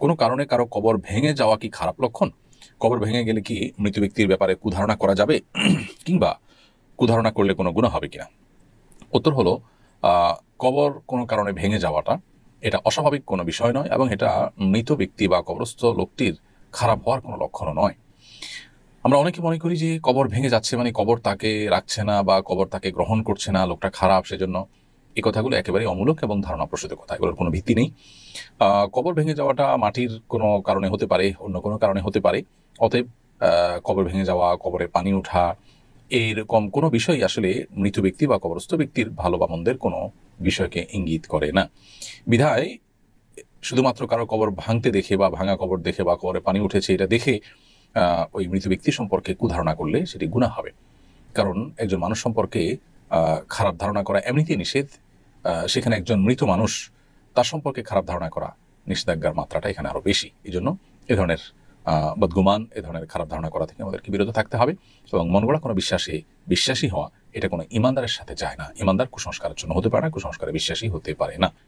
কোনো কারণে কারো কবর ভেঙে যাওয়া কি খারাপ লক্ষণ? কবর ভেঙে গেলে কি মৃত ব্যক্তির ব্যাপারে কুধারণা করা যাবে, কিংবা কুধারণা করলে কোনো গুনাহ হবে কিনা? উত্তর হলো, কবর কোনো কারণে ভেঙে যাওয়াটা এটা অস্বাভাবিক কোনো বিষয় নয়, এবং এটা মৃত ব্যক্তি বা কবরস্থ লোকটির খারাপ হওয়ার কোনো লক্ষণও নয়। আমরা অনেকে মনে করি যে কবর ভেঙে যাচ্ছে মানে কবর তাকে রাখছে না বা কবর তাকে গ্রহণ করছে না, লোকটা খারাপ, সেজন্য এই কথাগুলো একেবারে অমূলক এবং ধারণাপ্রসূত কথা, এগুলোর কোনো ভিত্তি নেই। কবর ভেঙে যাওয়াটা মাটির কোনো কারণে হতে পারে, অন্য কোনো কারণে হতে পারে। অতএব কবর ভেঙে যাওয়া, কবরে পানি ওঠা, এরকম কোনো বিষয় আসলে মৃত ব্যক্তি বা কবরস্থ ব্যক্তির ভালো বা মন্দের কোনো বিষয়কে ইঙ্গিত করে না। বিধায় শুধুমাত্র কারো কবর ভাঙতে দেখে বা ভাঙা কবর দেখে বা কবরে পানি উঠেছে এটা দেখে ওই মৃত ব্যক্তি সম্পর্কে কুধারণা করলে সেটি গুনাহ হবে। কারণ একজন মানুষ সম্পর্কে খারাপ ধারণা করা এমনিতেই নিষেধ। সেখানে একজন মৃত মানুষ, তার সম্পর্কে খারাপ ধারণা করা, নিষেধাজ্ঞার মাত্রাটা এখানে আরো বেশি। এই জন্য এ ধরনের বদগুমান, এ ধরনের খারাপ ধারণা করা থেকে আমাদেরকে বিরত থাকতে হবে। এবং মন গড়া কোনো বিশ্বাসী হওয়া এটা কোনো ইমানদারের সাথে যায় না। ইমানদার কুসংস্কারের জন্য হতে পারে না, কুসংস্কারে বিশ্বাসী হতে পারে না।